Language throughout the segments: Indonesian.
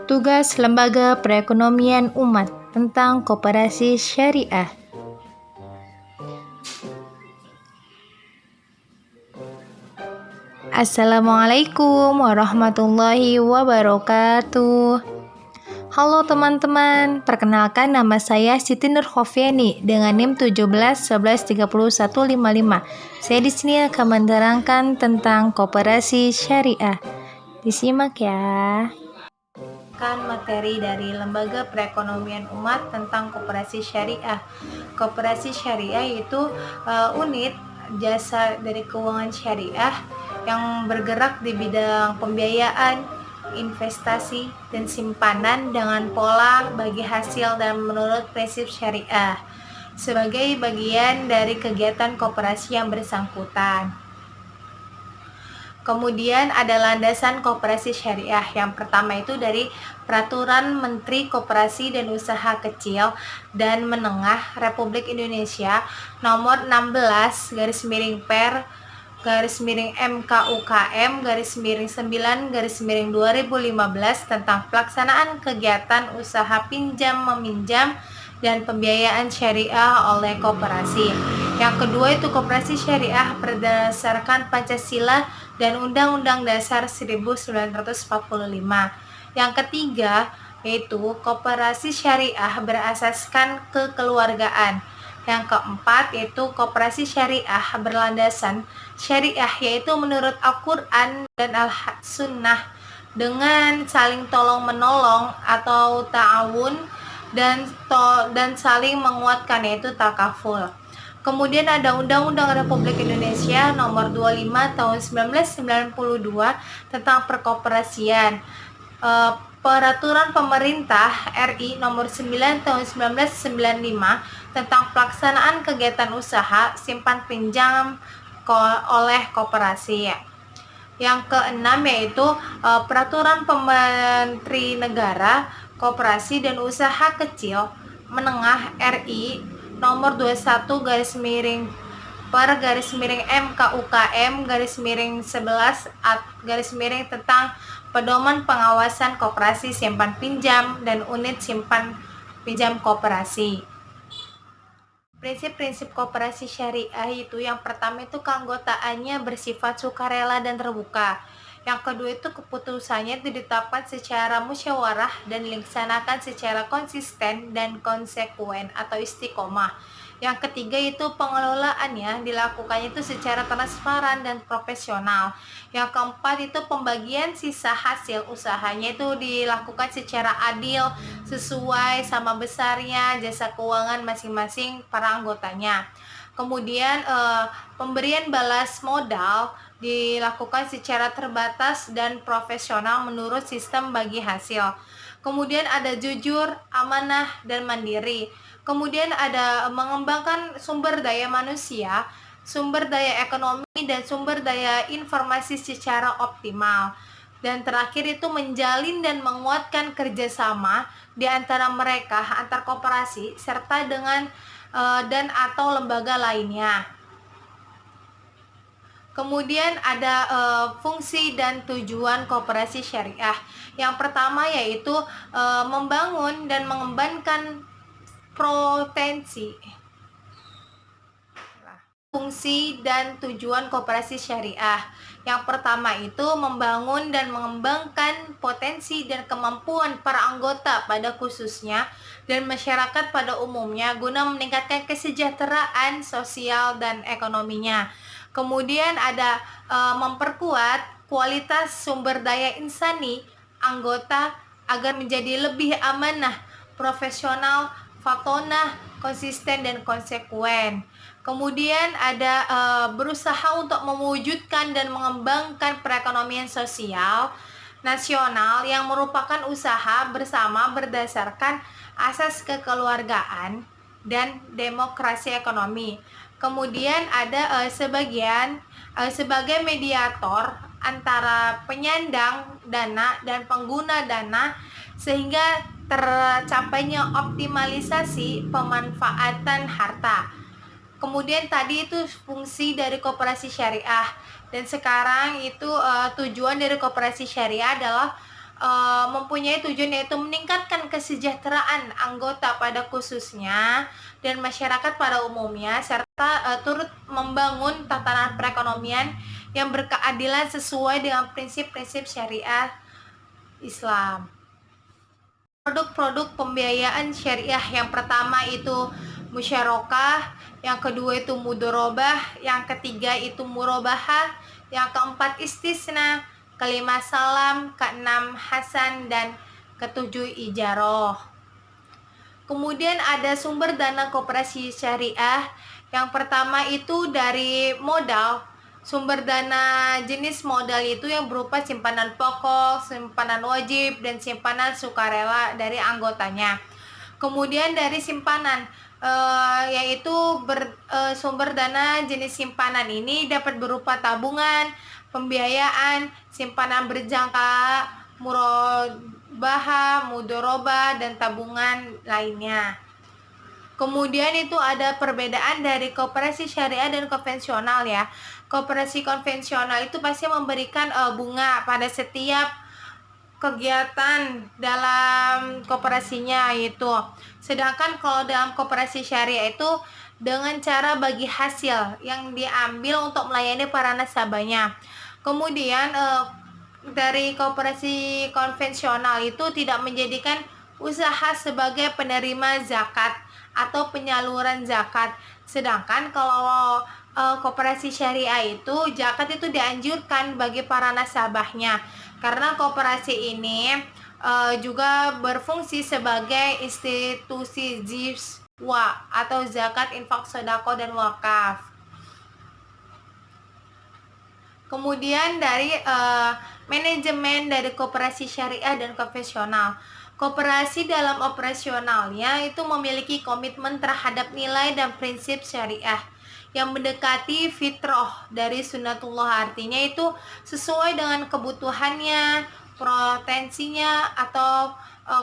Tugas Lembaga Perekonomian Umat tentang Koperasi Syariah. Assalamualaikum warahmatullahi wabarakatuh. Halo teman-teman, perkenalkan nama saya Siti Nurhofiani dengan NIM 17113155. Saya di sini akan menerangkan tentang koperasi syariah. Disimak ya. Materi dari Lembaga Perekonomian Umat tentang koperasi syariah. Koperasi syariah itu unit jasa dari keuangan syariah yang bergerak di bidang pembiayaan, investasi, dan simpanan dengan pola bagi hasil dan menurut prinsip syariah sebagai bagian dari kegiatan koperasi yang bersangkutan. Kemudian ada landasan koperasi syariah. Yang pertama itu dari Peraturan Menteri Koperasi dan Usaha Kecil dan Menengah Republik Indonesia nomor 16/MKUKM/9/2015 tentang pelaksanaan kegiatan usaha pinjam meminjam dan pembiayaan syariah oleh koperasi. Yang kedua itu koperasi syariah berdasarkan Pancasila dan Undang-Undang Dasar 1945. Yang ketiga yaitu koperasi syariah berasaskan kekeluargaan. Yang keempat yaitu koperasi syariah berlandasan syariah yaitu menurut Al-Quran dan Al-Sunnah dengan saling tolong-menolong atau ta'awun dan saling menguatkan yaitu takaful. Kemudian ada Undang-Undang Republik Indonesia nomor 25 tahun 1992 tentang perkoperasian. Peraturan Pemerintah RI nomor 9 tahun 1995 tentang pelaksanaan kegiatan usaha simpan pinjam oleh koperasi. Yang keenam yaitu Peraturan Menteri Negara Koperasi dan Usaha Kecil Menengah RI nomor 21/MKUKM/11 tentang pedoman pengawasan koperasi simpan pinjam dan unit simpan pinjam koperasi. Prinsip-prinsip koperasi syariah itu yang pertama itu keanggotaannya bersifat sukarela dan terbuka. Yang kedua itu keputusannya itu ditetapkan secara musyawarah dan dilaksanakan secara konsisten dan konsekuen atau istiqomah. Yang ketiga itu pengelolaannya dilakukannya itu secara transparan dan profesional. Yang keempat itu pembagian sisa hasil usahanya itu dilakukan secara adil sesuai sama besarnya jasa keuangan masing-masing para anggotanya. Kemudian pemberian balas modal dilakukan secara terbatas dan profesional menurut sistem bagi hasil. Kemudian ada jujur, amanah, dan mandiri. Kemudian ada mengembangkan sumber daya manusia, sumber daya ekonomi, dan sumber daya informasi secara optimal. Dan terakhir itu menjalin dan menguatkan kerjasama di antara mereka, antar koperasi, serta dengan dan atau lembaga lainnya. Kemudian ada fungsi dan tujuan koperasi syariah. Yang pertama yaitu membangun dan mengembangkan potensi. Fungsi dan tujuan koperasi syariah. Yang pertama itu membangun dan mengembangkan potensi dan kemampuan para anggota pada khususnya dan masyarakat pada umumnya guna meningkatkan kesejahteraan sosial dan ekonominya. Kemudian ada memperkuat kualitas sumber daya insani anggota agar menjadi lebih amanah, profesional, fatonah, konsisten, dan konsekuen. Kemudian ada berusaha untuk mewujudkan dan mengembangkan perekonomian sosial nasional yang merupakan usaha bersama berdasarkan asas kekeluargaan dan demokrasi ekonomi. Kemudian ada sebagai mediator antara penyandang dana dan pengguna dana sehingga tercapainya optimalisasi pemanfaatan harta. Kemudian tadi itu fungsi dari koperasi syariah, dan sekarang itu tujuan dari koperasi syariah adalah mempunyai tujuan yaitu meningkatkan kesejahteraan anggota pada khususnya dan masyarakat pada umumnya, serta turut membangun tatanan perekonomian yang berkeadilan sesuai dengan prinsip-prinsip syariah Islam. Produk-produk pembiayaan syariah yang pertama itu musyarakah, yang kedua itu mudorobah, yang ketiga itu murabahah, yang keempat istisna, kelima salam, keenam hasan, dan ketujuh ijaroh. Kemudian ada sumber dana koperasi syariah. Yang pertama itu dari modal. Sumber dana jenis modal itu yang berupa simpanan pokok, simpanan wajib, dan simpanan sukarela dari anggotanya. Kemudian dari simpanan, yaitu sumber dana jenis simpanan ini dapat berupa tabungan, pembiayaan, simpanan berjangka, murabahah, mudorobah, dan tabungan lainnya. Kemudian itu ada perbedaan dari koperasi syariah dan konvensional ya. Koperasi konvensional itu pasti memberikan bunga pada setiap kegiatan dalam koperasinya itu. Sedangkan kalau dalam koperasi syariah itu dengan cara bagi hasil yang diambil untuk melayani para nasabahnya. Kemudian dari koperasi konvensional itu tidak menjadikan usaha sebagai penerima zakat atau penyaluran zakat. Sedangkan kalau koperasi syariah itu zakat itu dianjurkan bagi para nasabahnya, karena koperasi ini juga berfungsi sebagai institusi jizwa atau zakat, infak, sedekah, dan wakaf. Kemudian dari manajemen dari koperasi syariah dan konvensional. Koperasi dalam operasionalnya itu memiliki komitmen terhadap nilai dan prinsip syariah yang mendekati fitrah dari sunnatullah, artinya itu sesuai dengan kebutuhannya, potensinya, atau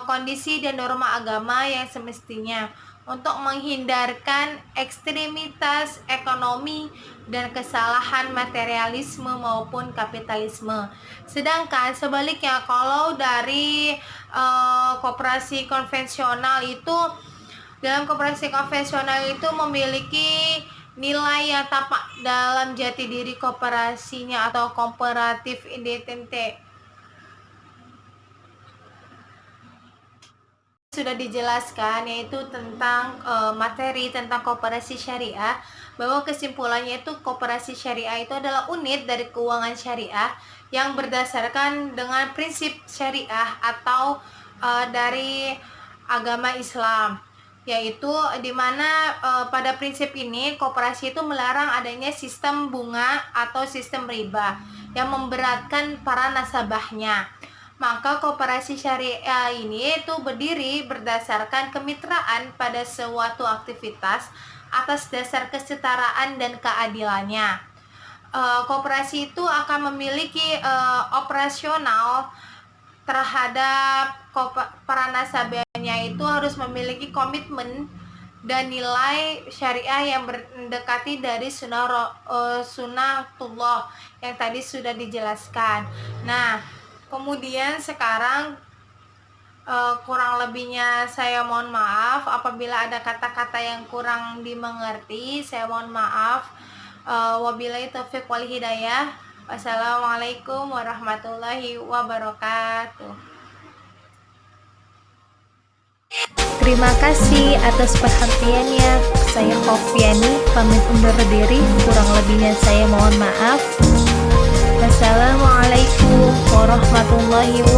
kondisi dan norma agama yang semestinya, untuk menghindarkan ekstremitas ekonomi dan kesalahan materialisme maupun kapitalisme. Sedangkan sebaliknya, kalau dari koperasi konvensional itu, dalam koperasi konvensional itu memiliki nilai yang tampak dalam jati diri koperasinya atau comparative identity. Sudah dijelaskan, yaitu tentang materi tentang koperasi syariah, bahwa kesimpulannya itu koperasi syariah itu adalah unit dari keuangan syariah yang berdasarkan dengan prinsip syariah atau dari agama Islam, yaitu dimana pada prinsip ini koperasi itu melarang adanya sistem bunga atau sistem riba yang memberatkan para nasabahnya. Maka koperasi syariah ini itu berdiri berdasarkan kemitraan pada suatu aktivitas atas dasar kesetaraan dan keadilannya. Koperasi itu akan memiliki operasional terhadap para nasabahnya itu harus memiliki komitmen dan nilai syariah yang mendekati dari sunnatullah yang tadi sudah dijelaskan. Nah, kemudian sekarang kurang lebihnya saya mohon maaf apabila ada kata-kata yang kurang dimengerti, saya mohon maaf. Wabillahi taufiq wal hidayah. Wassalamualaikum warahmatullahi wabarakatuh. Terima kasih atas perhatiannya. Saya Khofiani pamit undur diri, kurang lebihnya saya mohon maaf. Wassalamualaikum warahmatullahi wabarakatuh.